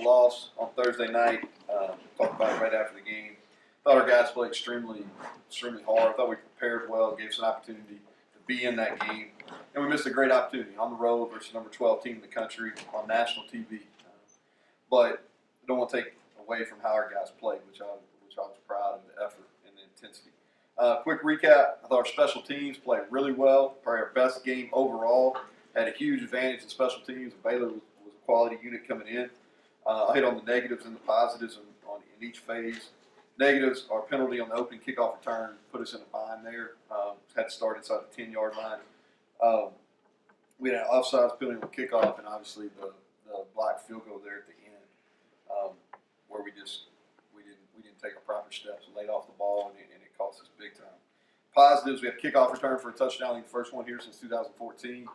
loss on Thursday night. Talked about it right after the game. Thought our guys played extremely hard. Thought we prepared well, gave us an opportunity to be in that game. And we missed a great opportunity on the road versus number 12 team in the country on national TV. But I don't want to take away from how our guys played, which I was proud of the effort and the intensity. Quick recap, I thought our special teams played really well, probably our best game overall. Had a huge advantage in special teams. Baylor was a quality unit coming in. I hit on the negatives and the positives in each phase. Negatives, our penalty on the opening kickoff return put us in a bind there. Had to start inside the 10-yard line. We had an offsides penalty on kickoff, and obviously the blocked field goal there at the end, where we didn't take our proper steps, laid off the ball, and it cost us big time. Positives, we had a kickoff return for a touchdown, the first one here since 2014.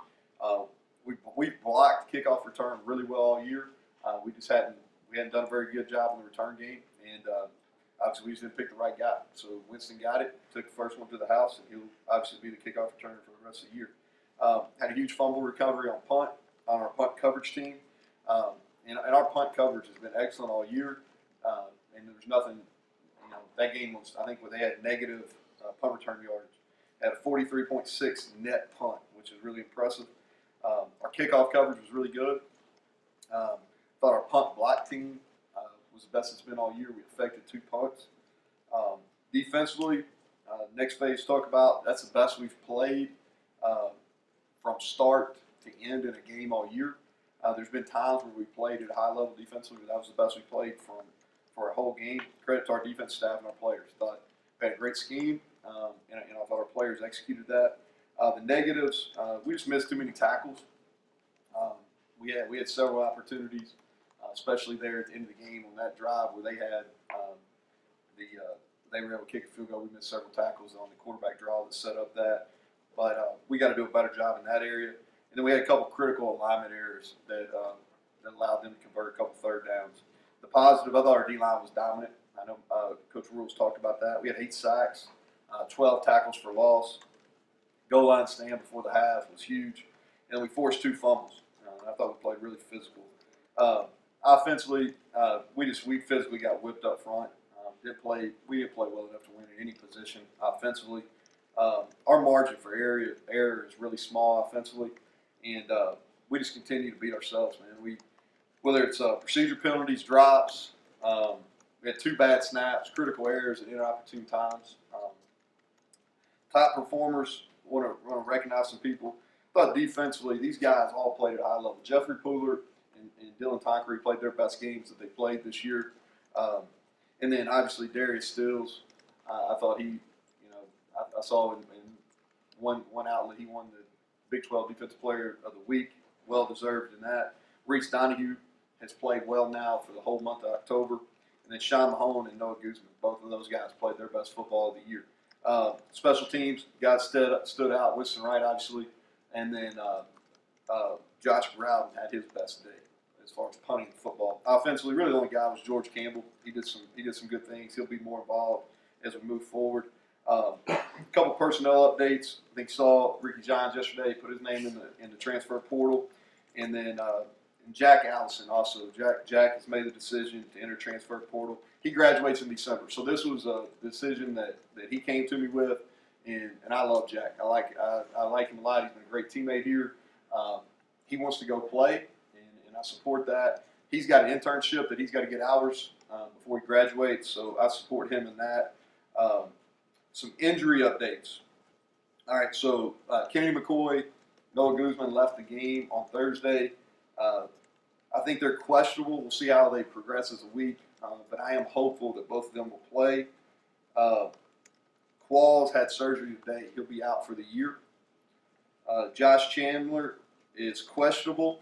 We blocked kickoff return really well all year. We hadn't done a very good job in the return game, and obviously we just didn't pick the right guy. So Winston got it, took the first one to the house, and he'll obviously be the kickoff returner for the rest of the year. Had a huge fumble recovery on our punt coverage team, and our punt coverage has been excellent all year. And there's nothing, that game was, I think, where they had negative punt return yards. Had a 43.6 net punt, which is really impressive. Our kickoff coverage was really good. Thought our punt block team was the best it's been all year. We affected 2 punts. Defensively, next phase to talk about, that's the best we've played from start to end in a game all year. There's been times where we played at a high level defensively, but that was the best we played for a whole game. Credit to our defense staff and our players. Thought we had a great scheme, and I thought our players executed that. The negatives, we just missed too many tackles. We had several opportunities, especially there at the end of the game on that drive where they had they were able to kick a field goal. We missed several tackles on the quarterback draw that set up that. But we got to do a better job in that area. And then we had a couple critical alignment errors that allowed them to convert a couple third downs. The positive, I thought our D-line was dominant. I know Coach Rules talked about that. We had 8 sacks, 12 tackles for loss. Goal line stand before the half was huge. And we forced 2 fumbles. I thought we played really physical. Offensively, we physically got whipped up front. We didn't play well enough to win in any position offensively. Our margin for error is really small offensively, and we just continue to beat ourselves, man. Whether it's procedure penalties, drops, we had 2 bad snaps, critical errors at inopportune times. Top performers, want to recognize some people. I thought defensively, these guys all played at a high level. Jeffrey Pooler and Dylan Tonkery played their best games that they played this year. And then obviously Darius Stills, I thought I saw in one outlet he won the Big 12 Defensive Player of the Week, well deserved in that. Reese Donahue has played well now for the whole month of October. And then Sean Mahone and Noah Guzman, both of those guys played their best football of the year. Special teams, guys stood out. Winston Wright, obviously. And then Josh Grouden had his best day as far as punting the football. Offensively, really the only guy was George Campbell. He did some good things. He'll be more involved as we move forward. A couple personnel updates. I think saw Ricky Johns yesterday put his name in the transfer portal, and then Jack Allison also. Jack has made the decision to enter transfer portal. He graduates in December, so this was a decision that he came to me with, and I love Jack. I like him a lot. He's been a great teammate here. He wants to go play, and I support that. He's got an internship that he's got to get hours before he graduates, so I support him in that. Some injury updates. All right, so Kenny McCoy, Noah Guzman left the game on Thursday. I think they're questionable. We'll see how they progress as a week, but I am hopeful that both of them will play. Qualls had surgery today. He'll be out for the year. Josh Chandler is questionable.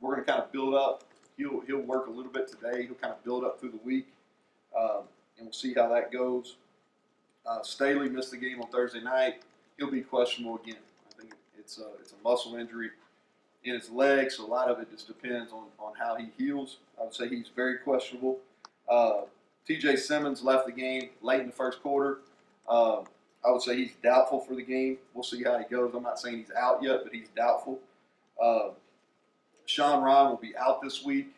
We're going to kind of build up. He'll work a little bit today. He'll kind of build up through the week, and we'll see how that goes. Staley missed the game on Thursday night. He'll be questionable again. I think it's a muscle injury in his leg, so a lot of it just depends on how he heals. I would say he's very questionable. T.J. Simmons left the game late in the first quarter. I would say he's doubtful for the game. We'll see how he goes. I'm not saying he's out yet, but he's doubtful. Sean Ryan will be out this week.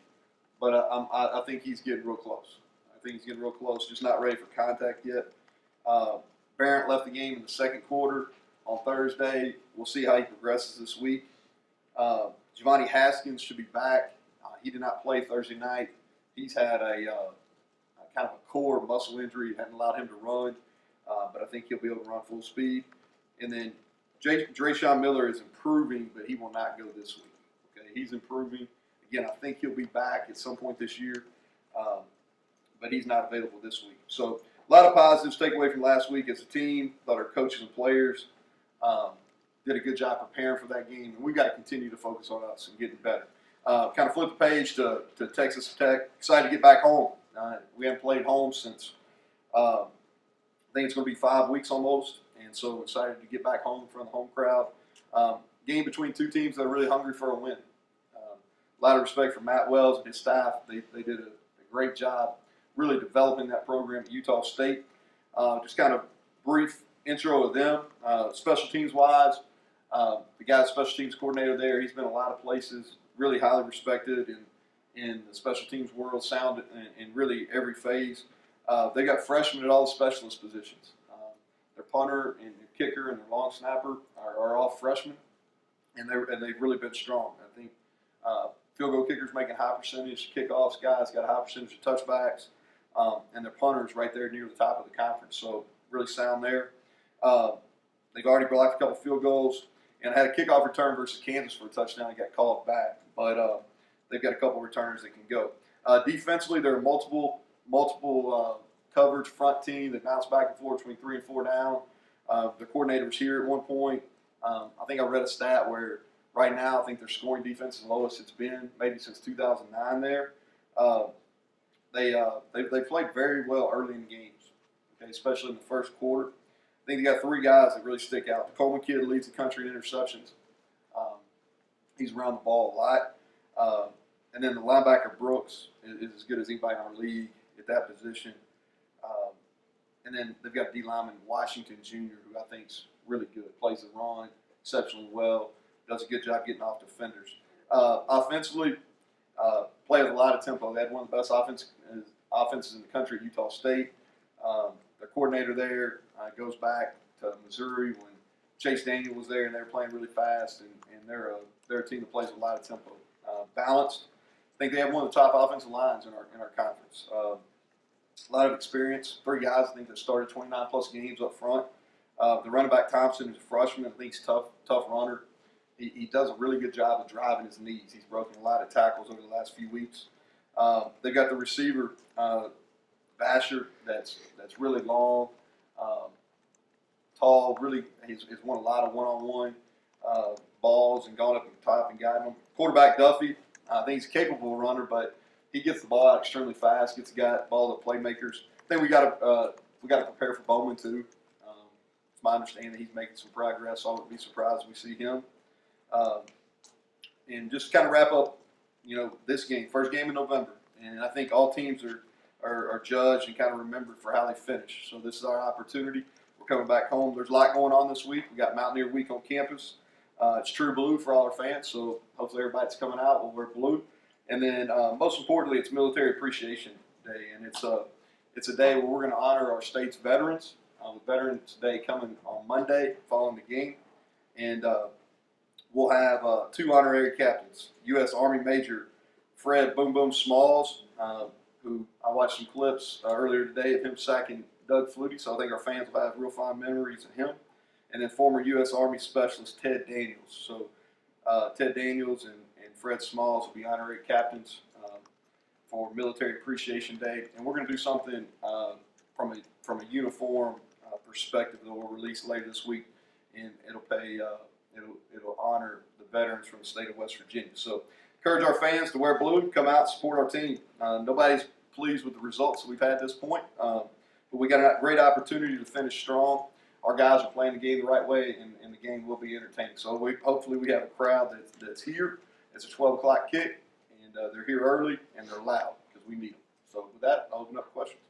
but I think he's getting real close. I think he's getting real close, just not ready for contact yet. Barrett left the game in the second quarter on Thursday. We'll see how he progresses this week. Giovanni Haskins should be back. He did not play Thursday night. He's had a kind of a core muscle injury. It hadn't allowed him to run, but I think he'll be able to run full speed. And then Drayshawn Miller is improving, but he will not go this week. Okay, he's improving. Again, I think he'll be back at some point this year, but he's not available this week. So a lot of positives to take away from last week as a team. Thought our coaches and players did a good job preparing for that game, and we got to continue to focus on us and getting better. Kind of flip the page to Texas Tech. Excited to get back home. We haven't played home since I think it's going to be 5 weeks almost, and so excited to get back home in front of the home crowd. Game between two teams that are really hungry for a win. A lot of respect for Matt Wells and his staff. They did a great job really developing that program at Utah State. Just kind of brief intro of them. Special teams wise, the guy's special teams coordinator there, he's been a lot of places, really highly respected in the special teams world, sound in really every phase. They got freshmen at all the specialist positions. Their punter and their kicker and their long snapper are all freshmen, and they've really been strong. I think field goal kickers making high percentage, kickoffs guys got a high percentage of touchbacks, and their punters right there near the top of the conference. So really sound there. They've already blocked a couple field goals and had a kickoff return versus Kansas for a touchdown and got called back. But they've got a couple returners that can go. Defensively, there are multiple coverage front team that bounce back and forth between 3 and 4 down. The coordinator was here at one point. I think I read a stat where right now I think their scoring defense is the lowest it's been maybe since 2009 there. They played very well early in the games, okay, especially in the first quarter. I think they got 3 guys that really stick out. The Coleman kid leads the country in interceptions. He's around the ball a lot. And then the linebacker Brooks is as good as anybody in our league at that position. And then they've got D lineman Washington Jr., who I think is really good, plays the run exceptionally well, does a good job getting off defenders. Offensively, play with a lot of tempo. They had one of the best offenses in the country at Utah State. Their coordinator there goes back to Missouri when Chase Daniel was there, and they were playing really fast, and they're a team that plays with a lot of tempo. Balanced. I think they have one of the top offensive lines in our conference. A lot of experience. 3 guys I think that started 29-plus games up front. The running back Thompson is a freshman. I think he's a tough runner. He does a really good job of driving his knees. He's broken a lot of tackles over the last few weeks. They've got the receiver Basher that's really long, tall. Really, he's won a lot of one-on-one balls and gone up at the top and gotten them. Quarterback Duffy, I think he's a capable runner, but he gets the ball out extremely fast. Gets the ball to playmakers. I think we got to prepare for Bowman too. It's my understanding that he's making some progress. So I wouldn't be surprised if we see him. And just kind of wrap up, this game, first game in November, and I think all teams are judged and kind of remembered for how they finish. So this is our opportunity. We're coming back home. There's a lot going on this week. We got Mountaineer Week on campus. It's true blue for all our fans, so hopefully everybody's coming out will wear blue. And then most importantly, it's Military Appreciation Day, and it's a day where we're going to honor our state's veterans. With Veterans Day coming on Monday following the game, and we'll have 2 honorary captains. U.S. Army Major Fred Boom Boom Smalls, who I watched some clips earlier today of him sacking Doug Flutie, so I think our fans will have real fond memories of him. And then former U.S. Army Specialist Ted Daniels. So Ted Daniels and Fred Smalls will be honorary captains for Military Appreciation Day. And we're going to do something from a uniform perspective that we'll release later this week, and it'll honor the veterans from the state of West Virginia. So encourage our fans to wear blue, come out and support our team. Nobody's pleased with the results that we've had at this point, but we got a great opportunity to finish strong. Our guys are playing the game the right way, and the game will be entertaining. So hopefully we have a crowd that's here. It's a 12 o'clock kick, and they're here early, and they're loud because we need them. So with that, I'll open up questions.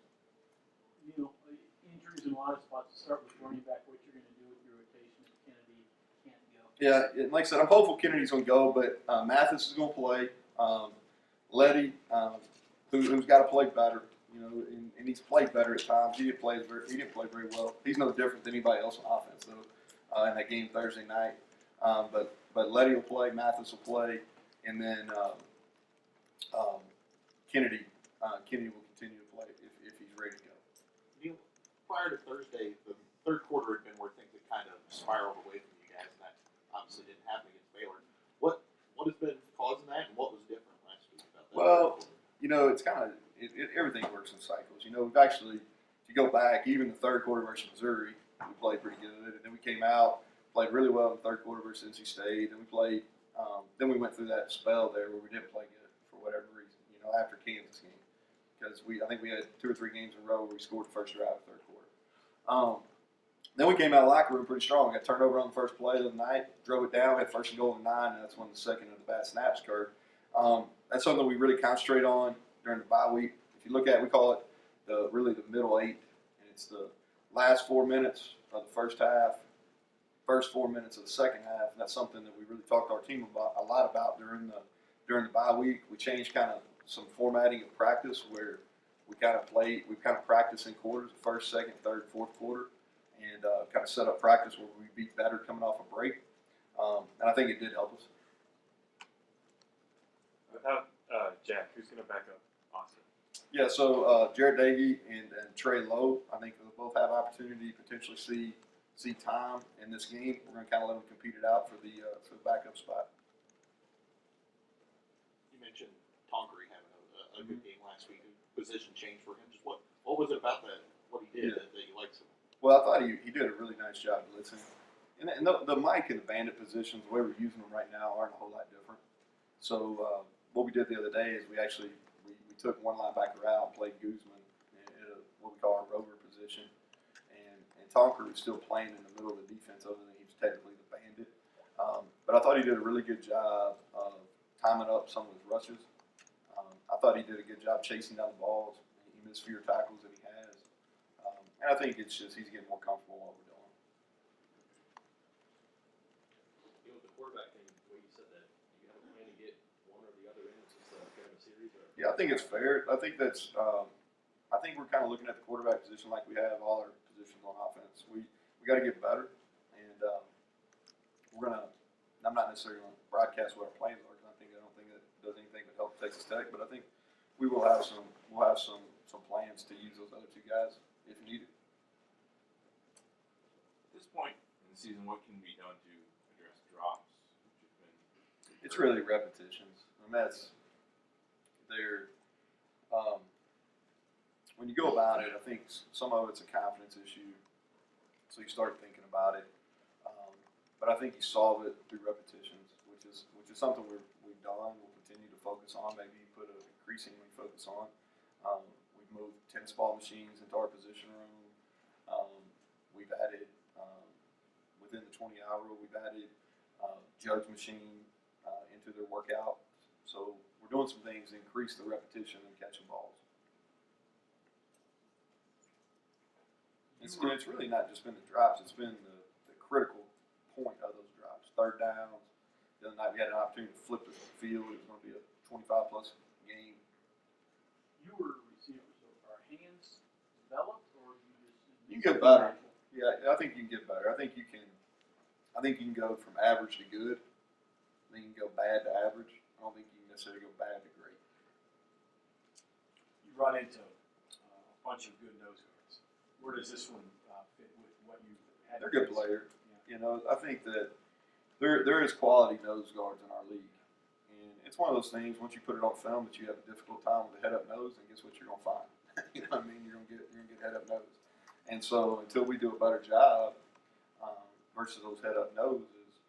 Injuries in a lot of spots. To start with running back, what you're going to do with your rotation if Kennedy can't go? Yeah, and like I said, I'm hopeful Kennedy's going to go, but Mathis is going to play. Letty, who's got to play better, you know, and he's played better at times. He didn't play very well. He's no different than anybody else on offense though. In that game Thursday night, but Letty will play, Mathis will play, and then Kennedy will continue to play if he's ready to go. Neal, prior to Thursday, the third quarter had been where things had kind of spiraled away from you guys, and that obviously didn't happen against Baylor. What has been causing that, and what was different last week about that? Well, you know, it's kind of everything works in cycles. You know, we've actually, if you go back, even the third quarter versus Missouri, we played pretty good, and then we came out, played really well in the third quarter versus NC State, and we played. Then we went through that spell there where we didn't play good for whatever reason. You know, after Kansas game, because I think we had 2 or 3 games in a row where we scored the first drive of the third quarter. Then we came out of the locker room pretty strong. Got turned over on the first play of the night, drove it down, had first and goal and 9, and that's when the second of the bad snaps occurred. That's something we really concentrate on during the bye week. If you look at it, we call it really the middle 8, and it's the last 4 minutes of the first half, first 4 minutes of the second half, and that's something that we really talked to our team about a lot about during the bye week. We changed kind of some formatting of practice where we kind of practice in quarters, the first, second, third, fourth quarter, and kind of set up practice where we'd be better coming off a break. And I think it did help us. Without Jack, who's going to back up Austin? Yeah, so Jared Davey and Trey Lowe, I think they'll both have opportunity to potentially see time in this game. We're going to kind of let them compete it out for the backup spot. You mentioned Tonkery having a good game last week. A position change for him. Just what was it about what he did that you liked so much? Well, I thought he did a really nice job blitzing. And the Mike and the bandit positions, the way we're using them right now, aren't a whole lot different. So what we did the other day is we took one linebacker out and played Guzman in what we call our rover position. And Tonker was still playing in the middle of the defense, other than he was technically the bandit. But I thought he did a really good job of timing up some of his rushes. I thought he did a good job chasing down the balls. He missed fewer tackles than he has. And I think it's just he's getting more comfortable with what we're doing. You know, with the quarterback thing, the way you said that, you have a plan to get one or the other in? Is this kind of a series? Or? Yeah, I think it's fair. I think that's. I think we're kind of looking at the quarterback position like we have all our positions on offense. We got to get better, and we're gonna. I'm not necessarily going to broadcast what our plans are because I don't think that does anything but help Texas Tech. But I think we will have some. We'll have some plans to use those other 2 guys if needed. At this point in the season, what can be done to address drops? It's really repetitions. I mean, that's there. When you go about it, I think some of it's a confidence issue. So you start thinking about it, but I think you solve it through repetitions, which is something we've done. We'll continue to focus on. Maybe put an increasingly focus on. We've moved tennis ball machines into our position room. We've added within the 20-hour rule. We've added judge machine into their workout. So we're doing some things to increase the repetition and catching balls. It's really not just been the drops. It's been the critical point of those drops. Third downs. The other night we had an opportunity to flip the field. It was going to be a 25-plus game. You were a receiver, so are hands developed, or you can get better. Yeah, I think you can get better. I think you can go from average to good. I think you can go bad to average. I don't think you can necessarily go bad to great. You run into a bunch of good nose guards. Where does this one fit with what you had? They're good players. Yeah. You know, I think that there is quality nose guards in our league. And it's one of those things, once you put it on film, that you have a difficult time with a head-up nose, and guess what you're going to find? You know what I mean? You're going to get head-up nose. And so until we do a better job versus those head-up noses,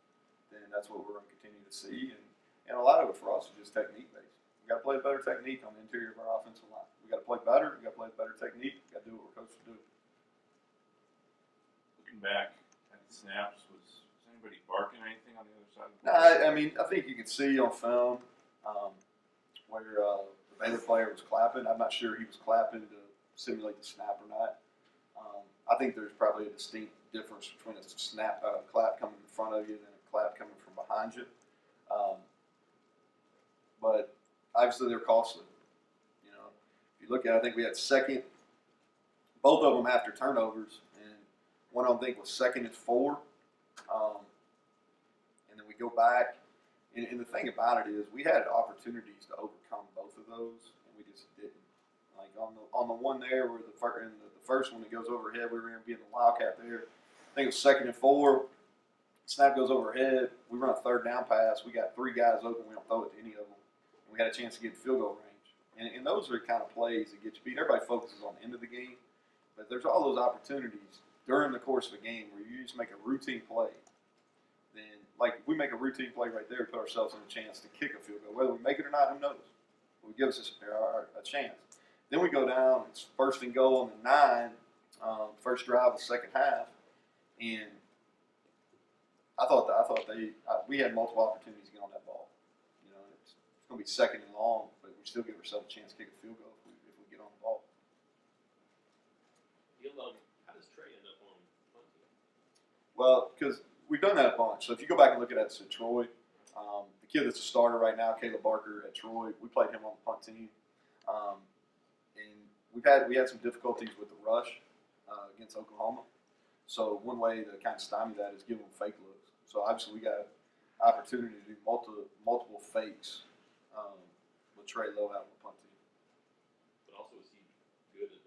then that's what we're going to continue to see. And a lot of it for us is just technique-based. We've got to play a better technique on the interior of our offensive line. We've got to play better. We've got to play a better technique. We've got to do what we're coached to do. Looking back at the snaps, was anybody barking anything on the other side of the No, ball? I mean, I think you could see on film where the Baylor player was clapping. I'm not sure he was clapping to simulate the snap or not. I think there's probably a distinct difference between a clap coming in front of you and a clap coming from behind you. But obviously they're costly. You know, if you look at it, I think we had second, both of them after turnovers, and one of them I think was 2nd and 4. And then we go back, and the thing about it is we had opportunities to overcome both of those, and we just didn't. Like on the one there where the first one that goes overhead, we were going to be in the wildcat there. I think it was 2nd and 4. Snap goes overhead. We run a 3rd down pass. We got 3 guys open. We don't throw it to any of them. And we got a chance to get in field goal range. And those are the kind of plays that get you beat. Everybody focuses on the end of the game, but there's all those opportunities during the course of a game where you just make a routine play. Then, like, if we make a routine play right there, put ourselves in a chance to kick a field goal. Whether we make it or not, who knows? It would give us a chance. Then we go down. It's 1st and goal on the 9, first drive of the second half, and we had multiple opportunities to get on that ball. You know, it's going to be 2nd and long, but we still give ourselves a chance to kick a field goal if we get on the ball. Neal, how does Trey end up on punt team? Well, because we've done that a bunch. So if you go back and look at that, so Troy, the kid that's a starter right now, Caleb Barker at Troy, we played him on the punt team, and we had some difficulties with the rush against Oklahoma. So one way to kind of stymie that is give them fake looks. So obviously we got an opportunity to do multiple fakes with Trey Lowe out on the punt team. But also, is he good at the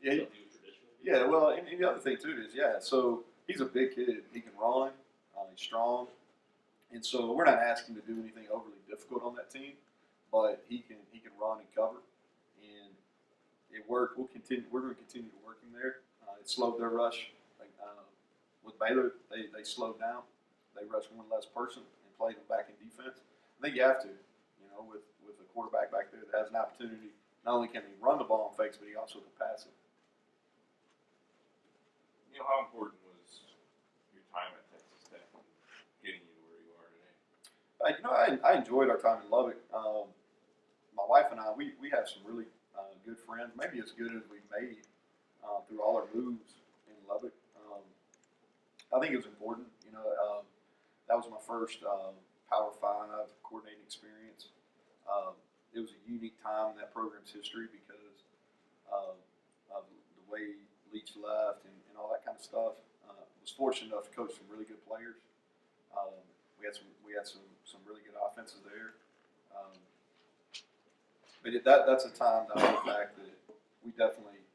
Yeah, stuff he would traditionally do? yeah. Well, and the other thing too is so he's a big kid. He can run. He's strong, and so we're not asking to do anything overly difficult on that team, but he can run and cover, and it worked. We're going to continue to work him there. It slowed their rush. With Baylor, they slowed down. They rushed one less person and played them back in defense. I think you have to, with a quarterback back there that has an opportunity. Not only can he run the ball in fakes, but he also can pass it. How important was your time at Texas Tech and getting you to where you are today? I enjoyed our time in Lubbock. My wife and I, we have some really good friends, maybe as good as we've made through all our moves in Lubbock. I think it was important. That was my first Power 5 coordinating experience. It was a unique time in that program's history because of the way Leach left and all that kind of stuff. Was fortunate enough to coach some really good players. We had some really good offenses there. But that's a time that I look back that we definitely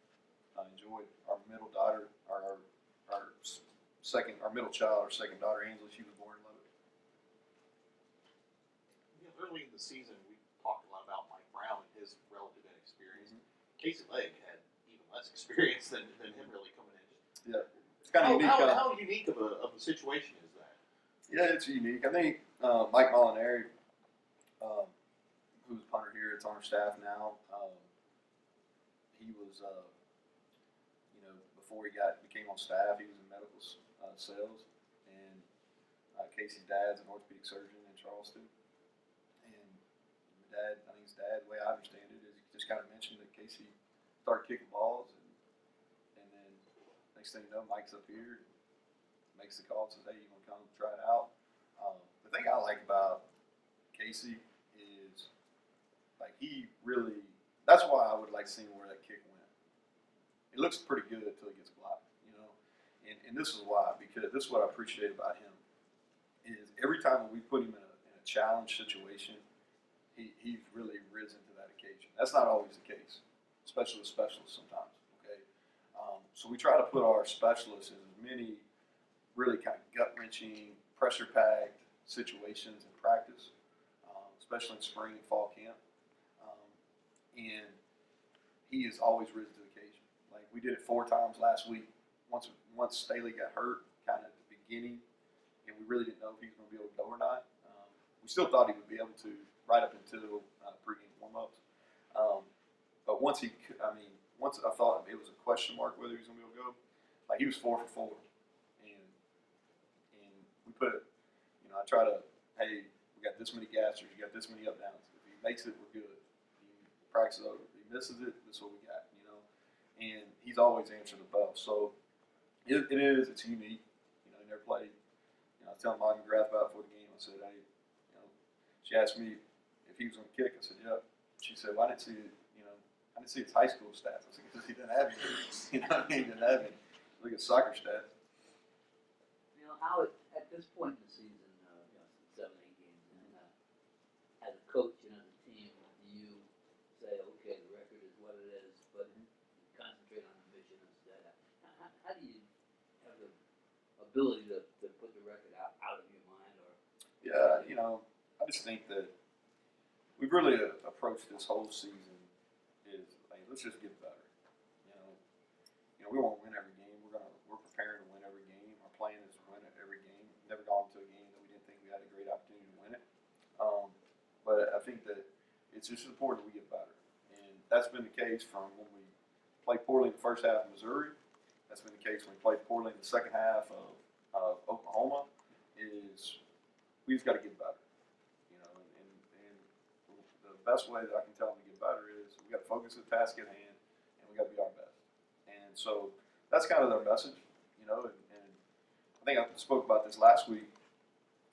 enjoyed. Our middle daughter, our middle child, our second daughter, Ainsley, she was born in Lubbock. Early in the season, we talked a lot about Mike Brown and his relative inexperience. Casey Legg had even less experience than him really coming in. Yeah, it's kind of unique. How unique of a situation is that? Yeah, it's unique. I think Mike Molinari, who's a punter here, it's on our staff now. He was, before he became on staff, he was in medical sales, and Casey's dad's an orthopedic surgeon in Charleston. And I think his dad, the way I understand it, is he just kind of mentioned that Casey started kicking balls, and then next thing you know, Mike's up here, makes the call, and says, "Hey, you want to come try it out?" The thing I like about Casey is, like, that's why I would like seeing where that kick went. It looks pretty good until it gets blocked, and this is why, because this is what I appreciate about him, is every time that we put him in a challenge situation, he's really risen to that occasion. That's not always the case, especially with specialists sometimes, okay? So we try to put our specialists in as many really kind of gut-wrenching, pressure-packed situations in practice, especially in spring and fall camp. And he has always risen to the occasion. Like, we did it 4 times last week. Once Staley got hurt, kind of at the beginning, and we really didn't know if he was going to be able to go or not. We still thought he would be able to right up until pregame warm-ups. But once I thought it was a question mark whether he was going to be able to go, like, he was 4 for 4. And we put it, I try to, hey, we got this many gassers, you got this many up downs. If he makes it, we're good. Practice over. If he misses it, that's what we got, And he's always answered the bell. So it's unique. He never played. I was telling Mike McGrath about it before the game. I said, hey, she asked me if he was going to kick. I said, yeah. She said, well, I didn't see it, I didn't see his high school stats. I said, because he didn't have any. You know what I mean? He didn't have any. Look at soccer stats. How at this point in the season, 7, 8 games in, as a coach and as a team, do you say, okay, the record is what it is, but concentrate on the mission instead? How do you have the ability to put the record out of your mind? Or Yeah, I just think that we've really approached this whole season is, like, let's just get better. We won't win every game. We're preparing to win every game. Our plan is to win every game. We've never gone to a game that we didn't think we had a great opportunity to win it. But I think that it's just important that we get better, and that's been the case from when we played poorly in the first half of Missouri. That's been the case when we played poorly in the second half of Oklahoma. Is we just got to get better, and the best way that I can tell them to get better is we got to focus on the task at hand, and we got to be our best. And so that's kind of their message, and I think I spoke about this last week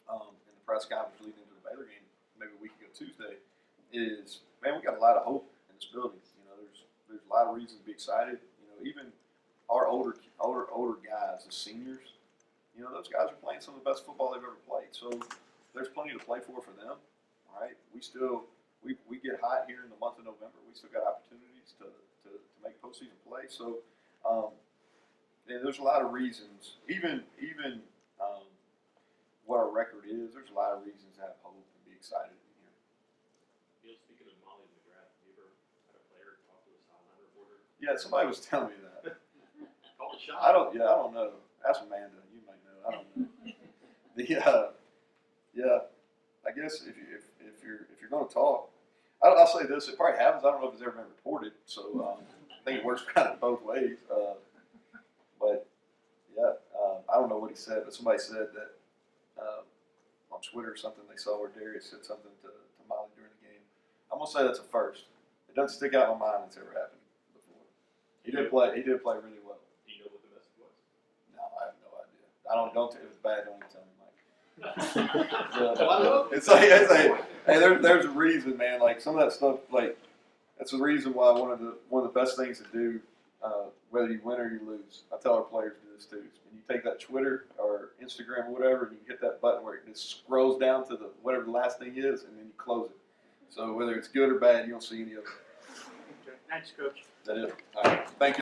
in the press conference leading into the Baylor game, maybe a week ago Tuesday. Is, man, we got a lot of hope in this building. There's a lot of reasons to be excited. Even our older guys, the seniors, those guys are playing some of the best football they've ever played. So there's plenty to play for them. All right, we get hot here in the month of November. We still got opportunities to make postseason play. So there's a lot of reasons. Even what our record is, there's a lot of reasons to have hope and be excited in here. Speaking of Molly McGrath, have you ever had a player talk to a sideline reporter? Yeah, somebody was telling me that. Call the shot. I don't know. Ask Amanda. You might know. I don't know. I guess if you're going to talk, I'll say this. It probably happens. I don't know if it's ever been reported. So I think it works kind of both ways. But yeah, I don't know what he said, but somebody said that on Twitter or something they saw where Darius said something to Molly during the game. I'm gonna say that's a first. It doesn't stick out in my mind it's ever happened before. He did play really well. Do you know what the message was? No, I have no idea. Don't if it's bad, don't even tell me, Mike. It's like hey, there's a reason, man. Like some of that stuff, like that's the reason why one of the best things to do, whether you win or you lose. I tell our players to do this too. When you take that Twitter or Instagram or whatever, and you hit that button where it just scrolls down to whatever the last thing is, and then you close it. So whether it's good or bad, you don't see any of it. Okay. Thanks, Coach. That is. All right. Thank you.